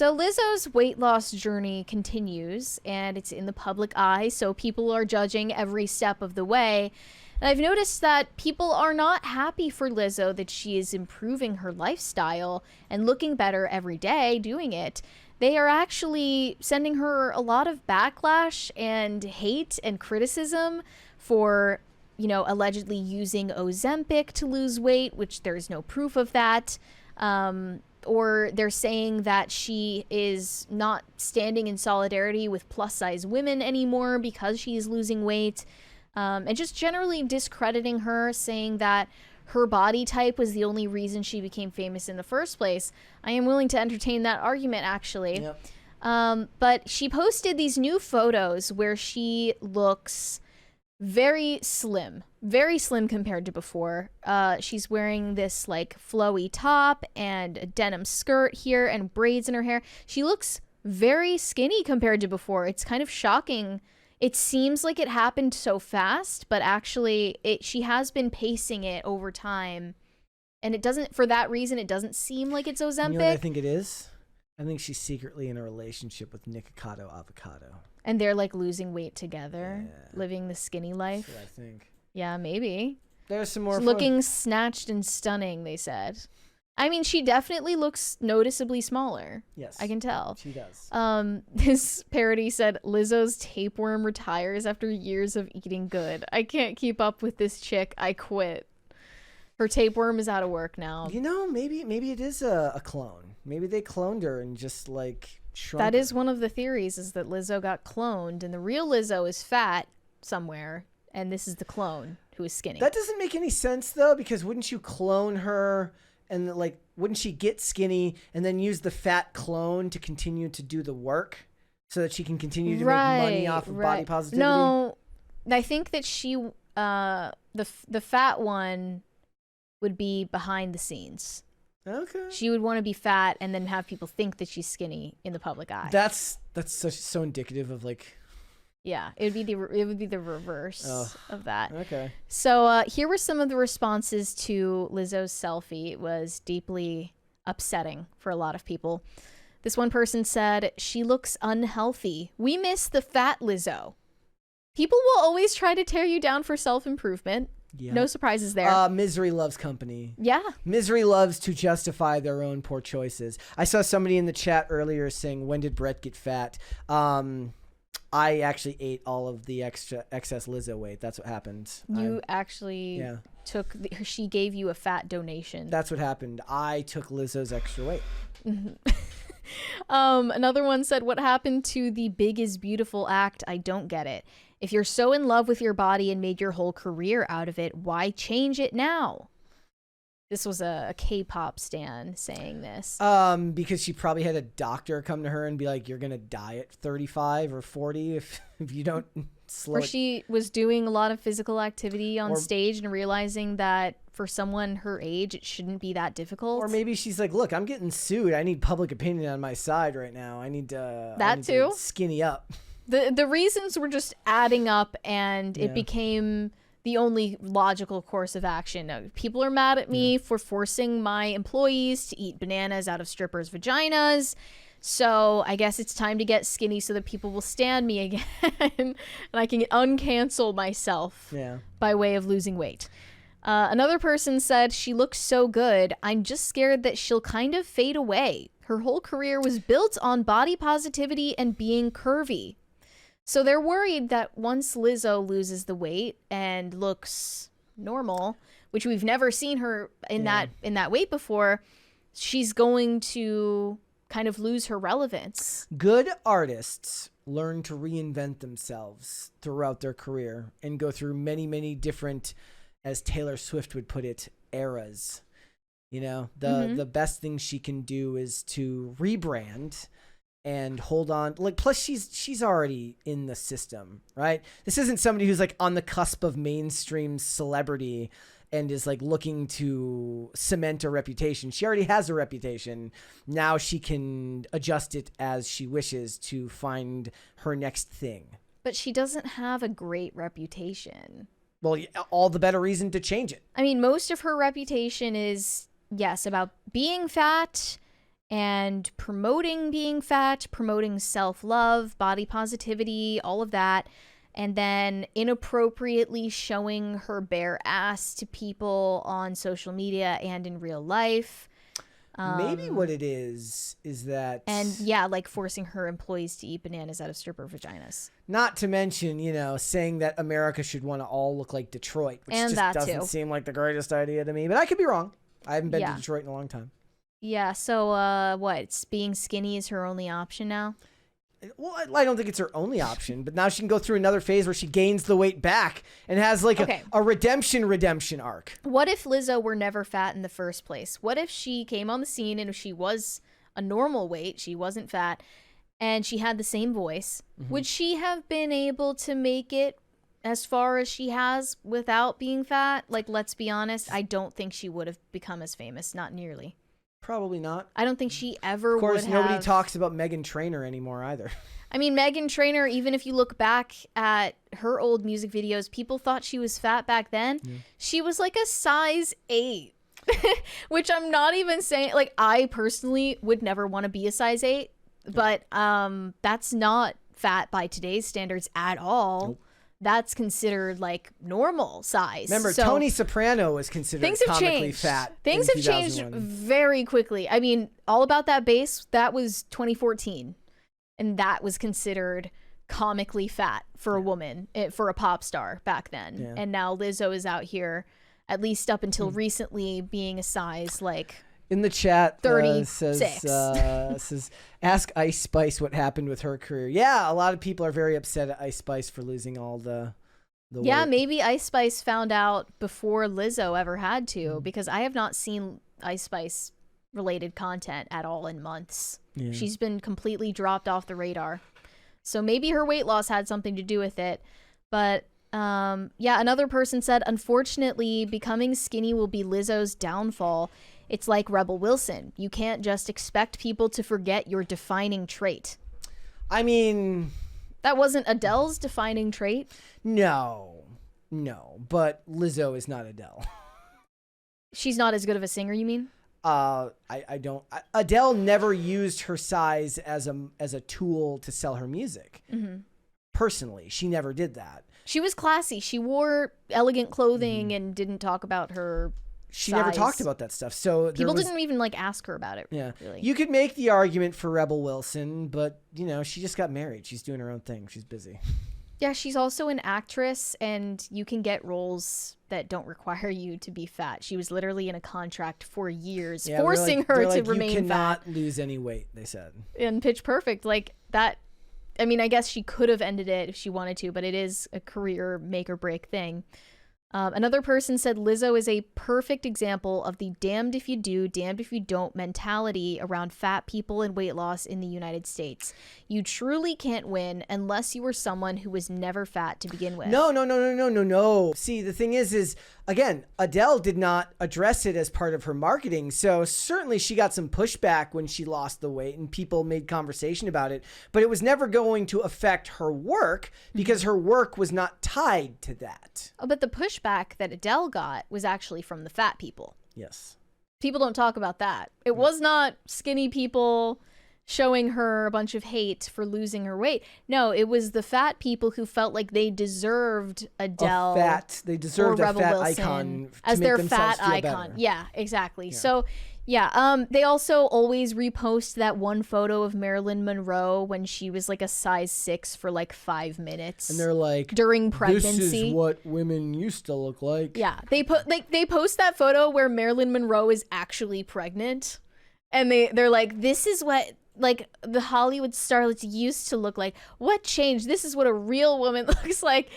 So Lizzo's weight loss journey continues, and it's in the public eye, so people are judging every step of the way. And I've noticed that people are not happy for Lizzo that she is improving her lifestyle and looking better every day doing it. They are actually sending her a lot of backlash and hate and criticism for, allegedly using Ozempic to lose weight, which there's no proof of that. Or they're saying that she is not standing in solidarity with plus size women anymore because she is losing weight. And just generally discrediting her, saying that her body type was the only reason she became famous in the first place. I am willing to entertain that argument, actually. Yep. But she posted these new photos where she looks very slim compared to before. She's wearing this like flowy top and a denim skirt here and braids in her hair. She looks very skinny compared to before. It's kind of shocking. It seems like it happened so fast, but actually she has been pacing it over time. And for that reason, it doesn't seem like it's Ozempic. You know what I think it is? I think she's secretly in a relationship with Nikocado Avocado. And they're like losing weight together, living the skinny life. That's what I think. Yeah, maybe. There's some more. Looking snatched and stunning, they said. I mean, she definitely looks noticeably smaller. Yes. I can tell. She does. This parody said, Lizzo's tapeworm retires after years of eating good. I can't keep up with this chick. I quit. Her tapeworm is out of work now. Maybe it is a clone. Maybe they cloned her and just like shrunk That her. is one of the theories, is that Lizzo got cloned and the real Lizzo is fat somewhere and this is the clone who is skinny. That doesn't make any sense though, because wouldn't you clone her and like wouldn't she get skinny and then use the fat clone to continue to do the work so that she can continue to make money off of body positivity? No, I think that she the fat one would be behind the scenes. Okay. She would want to be fat and then have people think that she's skinny in the public eye. That's so indicative of like. Yeah, it would be the reverse of that. Okay. So here were some of the responses to Lizzo's selfie. It was deeply upsetting for a lot of people. This one person said, "She looks unhealthy. We miss the fat Lizzo." People will always try to tear you down for self-improvement. Yeah. No surprises there. Misery loves company. Yeah. Misery loves to justify their own poor choices. I saw somebody in the chat earlier saying, when did Brett get fat? I actually ate all of the excess Lizzo weight. That's what happened. You actually took she gave you a fat donation. That's what happened. I took Lizzo's extra weight. Another one said, "What happened to the big is beautiful act? I don't get it. If you're so in love with your body and made your whole career out of it, why change it now?" This was a K-pop stan saying this. Because she probably had a doctor come to her and be like, "You're gonna die at 35 or 40 if you don't slow." Or she was doing a lot of physical activity on stage and realizing that for someone her age, it shouldn't be that difficult. Or maybe she's like, "Look, I'm getting sued. I need public opinion on my side right now. I need to to skinny up." The reasons were just adding up, and it became the only logical course of action. People are mad at me for forcing my employees to eat bananas out of strippers' vaginas. So I guess it's time to get skinny so that people will stand me again and I can uncancel myself by way of losing weight. Another person said, "She looks so good. I'm just scared that she'll kind of fade away. Her whole career was built on body positivity and being curvy." So they're worried that once Lizzo loses the weight and looks normal, which we've never seen her in that weight before, she's going to kind of lose her relevance. Good artists learn to reinvent themselves throughout their career and go through many, many different, as Taylor Swift would put it, eras. The best thing she can do is to rebrand and hold on. Like, plus she's already in the system, right? This isn't somebody who's like on the cusp of mainstream celebrity and is like looking to cement a reputation. She already has a reputation. Now she can adjust it as she wishes to find her next thing. But she doesn't have a great reputation. Well, all the better reason to change it. I mean, most of her reputation is, yes, about being fat and promoting being fat, promoting self-love, body positivity, all of that, and then inappropriately showing her bare ass to people on social media and in real life. Maybe what it is that... And yeah, like forcing her employees to eat bananas out of stripper vaginas. Not to mention, saying that America should want to all look like Detroit, which and just doesn't seem like the greatest idea to me. But I could be wrong. I haven't been to Detroit in a long time. Yeah, so what? Being skinny is her only option now? Well, I don't think it's her only option, but now she can go through another phase where she gains the weight back and has like a redemption arc. What if Lizzo were never fat in the first place? What if she came on the scene and she was a normal weight, she wasn't fat, and she had the same voice? Mm-hmm. Would she have been able to make it as far as she has without being fat? Like, let's be honest, I don't think she would have become as famous, not nearly. Probably not. I don't think she ever would have. Of course, nobody talks about Meghan Trainor anymore either. I mean, Meghan Trainor, even if you look back at her old music videos, people thought she was fat back then. Yeah. She was like a size 8, which I'm not even saying, like, I personally would never want to be a size 8, but that's not fat by today's standards at all. Nope. That's considered like normal size. Remember, Tony Soprano was considered comically fat. Things have changed very quickly. I mean, All About That Bass, that was 2014. And that was considered comically fat for a woman, for a pop star back then. Yeah. And now Lizzo is out here, at least up until recently, being a size like... In the chat, 36. Says, ask Ice Spice what happened with her career. Yeah, a lot of people are very upset at Ice Spice for losing all the yeah, weight. Maybe Ice Spice found out before Lizzo ever had to, because I have not seen Ice Spice related content at all in months. Yeah. She's been completely dropped off the radar. So maybe her weight loss had something to do with it. But another person said, unfortunately, becoming skinny will be Lizzo's downfall. It's like Rebel Wilson. You can't just expect people to forget your defining trait. I mean... That wasn't Adele's defining trait? No. But Lizzo is not Adele. She's not as good of a singer, you mean? I don't... Adele never used her size as a tool to sell her music. Mm-hmm. Personally, she never did that. She was classy. She wore elegant clothing and didn't talk about her... She never talked about that stuff. So people didn't even like ask her about it. Yeah. Really. You could make the argument for Rebel Wilson, but she just got married. She's doing her own thing. She's busy. Yeah, she's also an actress, and you can get roles that don't require you to be fat. She was literally in a contract for years, forcing her to remain fat. You cannot lose any weight, they said. In Pitch Perfect, like that. I mean, I guess she could have ended it if she wanted to, but it is a career make or break thing. Another person said Lizzo is a perfect example of the damned if you do, damned if you don't mentality around fat people and weight loss in the United States. You truly can't win unless you were someone who was never fat to begin with. No. See, the thing is again, Adele did not address it as part of her marketing. So certainly she got some pushback when she lost the weight and people made conversation about it, but it was never going to affect her work because her work was not tied to that. Oh, but the pushback that Adele got was actually from the fat people. Yes. People don't talk about that. It was not skinny people showing her a bunch of hate for losing her weight. No, it was the fat people who felt like they deserved Adele. They deserved a fat icon as their fat icon. Better. Yeah, exactly. Yeah. So, yeah, they also always repost that one photo of Marilyn Monroe when she was like a size 6 for like 5 minutes. And they're like, during pregnancy. This is what women used to look like. Yeah, they post that photo where Marilyn Monroe is actually pregnant, and they're like, this is what like the Hollywood starlets used to look like. What changed? This is what a real woman looks like.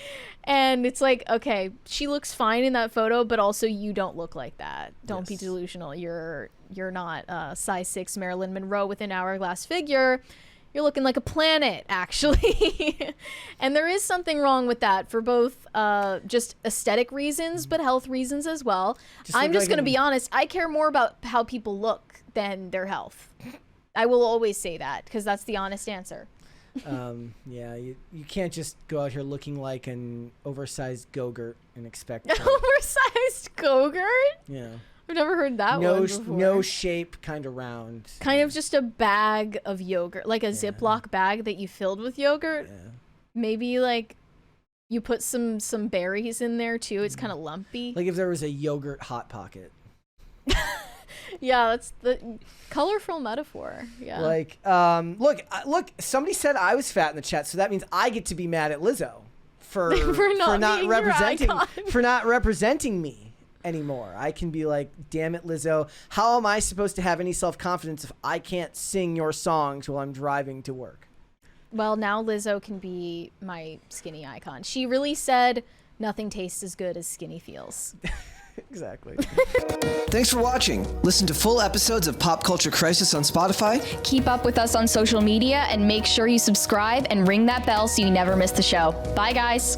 And it's like, okay, she looks fine in that photo, but also you don't look like that. Don't be delusional. You're not a size 6 Marilyn Monroe with an hourglass figure. You're looking like a planet, actually. And there is something wrong with that for both just aesthetic reasons, but health reasons as well. I'm just going to be honest. I care more about how people look than their health. I will always say that because that's the honest answer. Yeah, you can't just go out here looking like an oversized Go-Gurt and expect oversized Go-Gurt? Yeah. I've never heard that no, one before. no shape, kind of round. Kind of just a bag of yogurt, like a Ziploc bag that you filled with yogurt. Yeah. Maybe like you put some berries in there too. It's kind of lumpy. Like if there was a yogurt hot pocket. Yeah, that's the colorful metaphor. Yeah. Like, look. Somebody said I was fat in the chat, so that means I get to be mad at Lizzo for not being representing your icon. for not representing me anymore. I can be like, damn it, Lizzo. How am I supposed to have any self-confidence if I can't sing your songs while I'm driving to work? Well, now Lizzo can be my skinny icon. She really said nothing tastes as good as skinny feels. Exactly. Thanks for watching. Listen to full episodes of Pop Culture Crisis on Spotify. Keep up with us on social media and make sure you subscribe and ring that bell so you never miss the show. Bye, guys.